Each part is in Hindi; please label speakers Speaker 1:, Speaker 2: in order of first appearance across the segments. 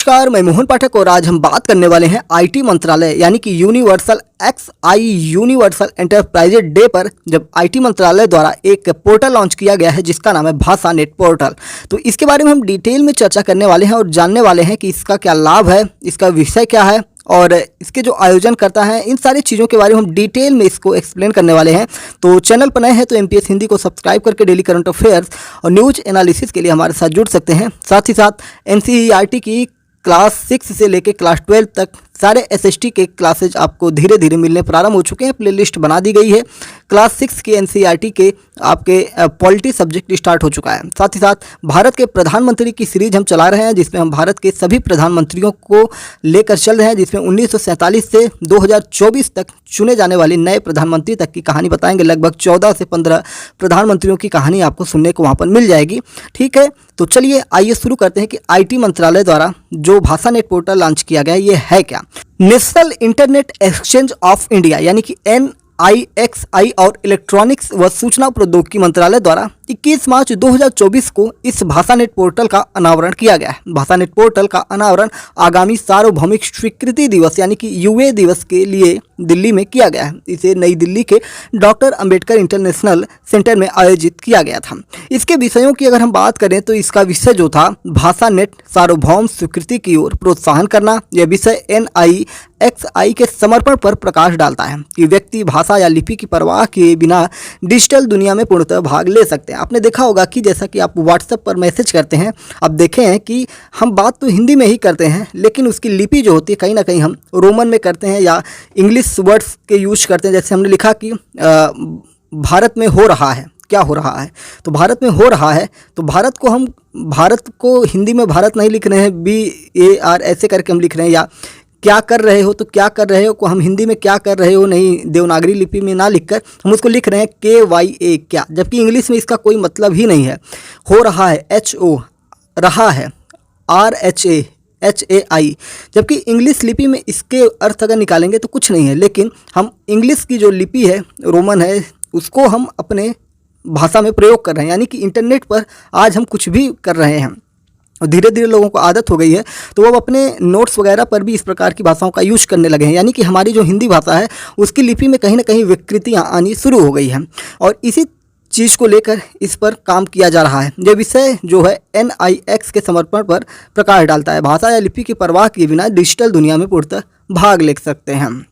Speaker 1: नमस्कार, मैं मोहन पाठक और आज हम बात करने वाले हैं आईटी मंत्रालय यानी कि universal XI universal enterprise day पर, जब आईटी मंत्रालय द्वारा एक पोर्टल लॉन्च किया गया है जिसका नाम है भाषा नेट पोर्टल। तो इसके बारे में हम डिटेल में चर्चा करने वाले हैं और जानने वाले हैं कि इसका क्या लाभ है, इसका विषय क्या है और इसके जो आयोजन करता है, इन सारी चीज़ों के बारे में हम डिटेल में इसको एक्सप्लेन करने वाले हैं। तो चैनल पर नए हैं तो एमपीएस हिंदी को सब्सक्राइब करके डेली करंट अफेयर्स और न्यूज एनालिसिस के लिए हमारे साथ जुड़ सकते हैं। साथ ही साथ एनसीईआरटी की क्लास 6 से लेकर क्लास 12 तक सारे एसएसटी के क्लासेज आपको धीरे धीरे मिलने प्रारंभ हो चुके हैं। प्लेलिस्ट बना दी गई है। क्लास 6 के एनसीईआरटी के आपके पॉलिटी सब्जेक्ट स्टार्ट हो चुका है। साथ ही साथ भारत के प्रधानमंत्री की सीरीज हम चला रहे हैं जिसमें हम भारत के सभी प्रधानमंत्रियों को लेकर चल रहे हैं, जिसमें 1947 से 2024 तक चुने जाने वाले नए प्रधानमंत्री तक की कहानी बताएंगे। लगभग 14 से 15 प्रधानमंत्रियों की कहानी आपको सुनने को वहाँ पर मिल जाएगी। ठीक है, तो चलिए आइए शुरू करते हैं कि आईटी मंत्रालय द्वारा जो भाषा नेट पोर्टल लॉन्च किया गया है ये है क्या। National internet exchange of India यानी कि NIXI और इलेक्ट्रॉनिक्स व सूचना प्रौद्योगिकी मंत्रालय द्वारा 21 मार्च 2024 को इस भाषा नेट पोर्टल का अनावरण किया गया है। भाषा नेट पोर्टल का अनावरण आगामी सार्वभौमिक स्वीकृति दिवस यानी कि यूए दिवस के लिए दिल्ली में किया गया है। इसे नई दिल्ली के डॉक्टर अंबेडकर इंटरनेशनल सेंटर में आयोजित किया गया था। इसके विषयों की अगर हम बात करें तो इसका विषय जो था भाषा नेट सार्वभौम स्वीकृति की ओर प्रोत्साहन करना। यह विषय NIXI के समर्पण पर प्रकाश डालता है कि व्यक्ति भाषा या लिपि की परवाह किए बिना डिजिटल दुनिया में पूर्णतः भाग ले सकते हैं। आपने देखा होगा कि जैसा कि आप व्हाट्सएप पर मैसेज करते हैं, आप देखें हैं कि हम बात तो हिंदी में ही करते हैं लेकिन उसकी लिपि जो होती है कहीं ना कहीं हम रोमन में करते हैं या इंग्लिश वर्ड्स के यूज करते हैं। जैसे हमने लिखा कि भारत में हो रहा है, क्या हो रहा है, तो भारत में हो रहा है, तो भारत को हिंदी में भारत नहीं लिख रहे हैं, BAR ऐसे करके हम लिख रहे हैं। या क्या कर रहे हो, तो क्या कर रहे हो को हम हिंदी में क्या कर रहे हो नहीं देवनागरी लिपि में ना लिखकर हम उसको लिख रहे हैं KYA क्या, जबकि इंग्लिश में इसका कोई मतलब ही नहीं है। हो रहा है HO, रहा है RHAI, जबकि इंग्लिश लिपि में इसके अर्थ अगर निकालेंगे तो कुछ नहीं है। लेकिन हम इंग्लिश की जो लिपि है, रोमन है, उसको हम अपने भाषा में प्रयोग कर रहे हैं। यानी कि इंटरनेट पर आज हम कुछ भी कर रहे हैं और धीरे धीरे लोगों को आदत हो गई है तो वो अपने नोट्स वगैरह पर भी इस प्रकार की भाषाओं का यूज करने लगे हैं। यानी कि हमारी जो हिंदी भाषा है उसकी लिपि में कहीं ना कहीं विकृतियाँ आनी शुरू हो गई हैं और इसी चीज़ को लेकर इस पर काम किया जा रहा है। यह विषय जो है NIX के समर्पण पर प्रकाश डालता है। भाषा या लिपि की परवाह किए बिना डिजिटल दुनिया में पूर्णतः भाग ले सकते हैं।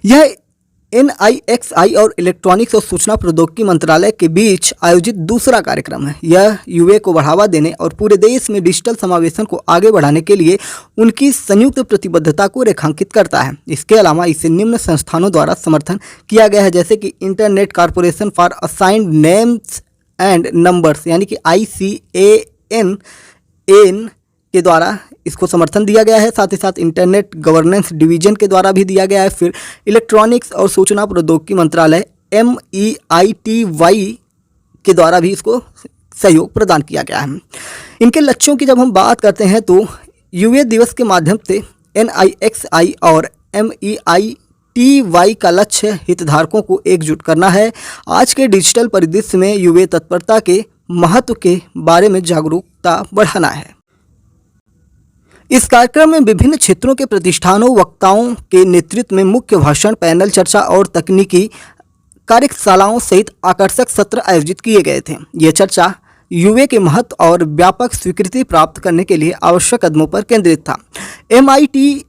Speaker 1: यह NIXI और इलेक्ट्रॉनिक्स और सूचना प्रौद्योगिकी मंत्रालय के बीच आयोजित दूसरा कार्यक्रम है। यह यूए को बढ़ावा देने और पूरे देश में डिजिटल समावेशन को आगे बढ़ाने के लिए उनकी संयुक्त प्रतिबद्धता को रेखांकित करता है। इसके अलावा इसे निम्न संस्थानों द्वारा समर्थन किया गया है, जैसे कि internet corporation for assigned names and numbers यानी कि ICANN के द्वारा इसको समर्थन दिया गया है। साथ ही साथ इंटरनेट गवर्नेंस डिवीजन के द्वारा भी दिया गया है। फिर इलेक्ट्रॉनिक्स और सूचना प्रौद्योगिकी मंत्रालय MEITY के द्वारा भी इसको सहयोग प्रदान किया गया है। इनके लक्ष्यों की जब हम बात करते हैं तो यूए दिवस के माध्यम से NIXI और MEITY का लक्ष्य हितधारकों को एकजुट करना है। आज के डिजिटल परिदृश्य में यूए तत्परता के महत्व के बारे में जागरूकता बढ़ाना है। इस कार्यक्रम में विभिन्न क्षेत्रों के प्रतिष्ठानों वक्ताओं के नेतृत्व में मुख्य भाषण, पैनल चर्चा और तकनीकी कार्यशालाओं सहित आकर्षक सत्र आयोजित किए गए थे। ये चर्चा यूए के महत्व और व्यापक स्वीकृति प्राप्त करने के लिए आवश्यक कदमों पर केंद्रित था। MITY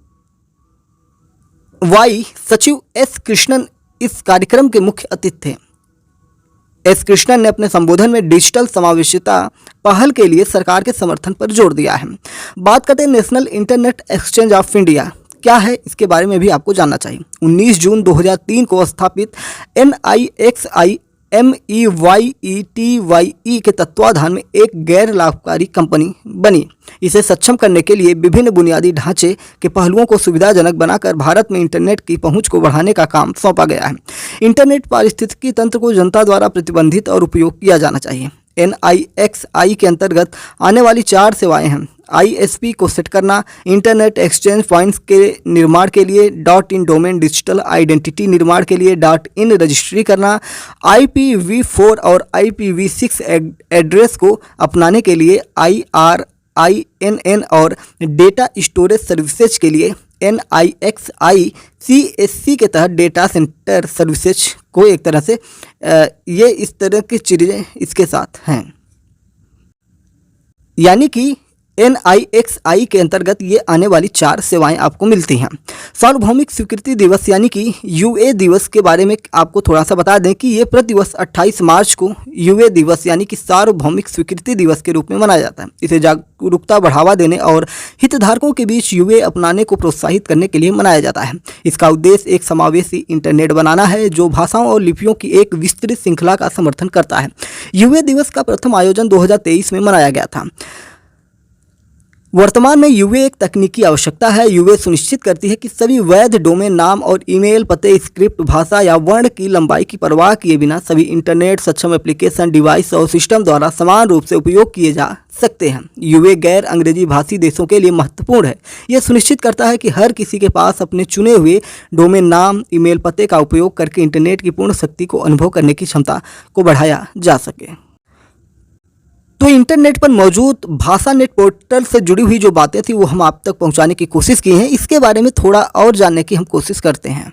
Speaker 1: सचिव S कृष्णन इस कार्यक्रम के मुख्य अतिथि थे। S कृष्णन ने अपने संबोधन में डिजिटल समावेशिता पहल के लिए सरकार के समर्थन पर जोर दिया है। बात करते हैं national internet exchange of India क्या है, इसके बारे में भी आपको जानना चाहिए। 19 जून 2003 को स्थापित NIXI MEYETYE के तत्वाधान में एक गैर लाभकारी कंपनी बनी। इसे सक्षम करने के लिए विभिन्न बुनियादी ढांचे के पहलुओं को सुविधाजनक बनाकर भारत में इंटरनेट की पहुंच को बढ़ाने का काम सौंपा गया है। इंटरनेट पारिस्थितिकी तंत्र को जनता द्वारा प्रतिबंधित और उपयोग किया जाना चाहिए। NIXI के अंतर्गत आने वाली 4 सेवाएं हैं। ISP को सेट करना, इंटरनेट एक्सचेंज पॉइंट्स के निर्माण के लिए .in डोमेन, डिजिटल आइडेंटिटी निर्माण के लिए .in रजिस्ट्री करना, IPv4 और IPv6 एड्रेस को अपनाने के लिए IRQA INN और डेटा स्टोरेज सर्विसेज के लिए NIXI CSC के तहत डेटा सेंटर सर्विसेज को एक तरह से ये इस तरह की चीज़ें इसके साथ हैं, यानी कि NIXI के अंतर्गत ये आने वाली 4 सेवाएं आपको मिलती हैं। सार्वभौमिक स्वीकृति दिवस यानी कि UA दिवस के बारे में आपको थोड़ा सा बता दें कि ये प्रतिवर्ष 28 मार्च को UA दिवस यानी कि सार्वभौमिक स्वीकृति दिवस के रूप में मनाया जाता है। इसे जागरूकता बढ़ावा देने और हितधारकों के बीच UA अपनाने को प्रोत्साहित करने के लिए मनाया जाता है। इसका उद्देश्य एक समावेशी इंटरनेट बनाना है जो भाषाओं और लिपियों की एक विस्तृत श्रृंखला का समर्थन करता है। UA दिवस का प्रथम आयोजन 2023 में मनाया गया था। वर्तमान में UA एक तकनीकी आवश्यकता है। UA सुनिश्चित करती है कि सभी वैध डोमेन नाम और ईमेल पते स्क्रिप्ट भाषा या वर्ण की लंबाई की परवाह किए बिना सभी इंटरनेट सक्षम एप्लीकेशन डिवाइस और सिस्टम द्वारा समान रूप से उपयोग किए जा सकते हैं। UA गैर अंग्रेजी भाषी देशों के लिए महत्वपूर्ण है। यह सुनिश्चित करता है कि हर किसी के पास अपने चुने हुए डोमेन नाम ईमेल पते का उपयोग करके इंटरनेट की पूर्ण शक्ति को अनुभव करने की क्षमता को बढ़ाया जा सके। तो इंटरनेट पर मौजूद भाषा नेट पोर्टल से जुड़ी हुई जो बातें थी वो हम आप तक पहुंचाने की कोशिश की हैं। इसके बारे में थोड़ा और जानने की हम कोशिश करते हैं।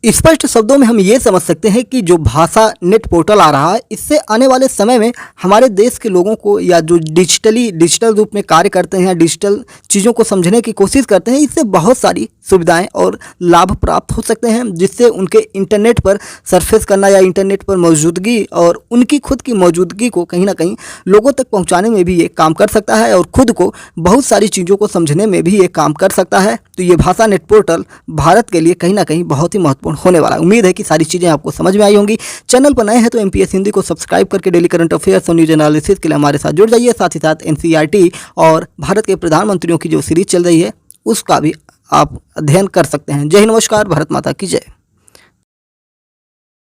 Speaker 1: स्पष्ट शब्दों में हम ये समझ सकते हैं कि जो भाषा नेट पोर्टल आ रहा है इससे आने वाले समय में हमारे देश के लोगों को या जो डिजिटल रूप में कार्य करते हैं, डिजिटल चीज़ों को समझने की कोशिश करते हैं, इससे बहुत सारी सुविधाएं और लाभ प्राप्त हो सकते हैं, जिससे उनके इंटरनेट पर सरफेस करना या इंटरनेट पर मौजूदगी और उनकी खुद की मौजूदगी को कहीं ना कहीं लोगों तक पहुंचाने में भी ये काम कर सकता है और खुद को बहुत सारी चीज़ों को समझने में भी ये काम कर सकता है। तो ये भाषा नेट पोर्टल भारत के लिए कहीं ना कहीं बहुत ही महत्वपूर्ण होने वाला है। उम्मीद है कि सारी चीज़ें आपको समझ में आई होंगी। चैनल पर नए हैं तो MPS हिंदी को सब्सक्राइब करके डेली करंट अफेयर्स और न्यूज एनालिसिस के लिए हमारे साथ जुड़ जाइए। साथ ही साथ NCERT और भारत के प्रधानमंत्रियों की जो सीरीज चल रही है उसका भी आप अध्ययन कर सकते हैं। जय हिंद, नमस्कार, भारत माता की जय।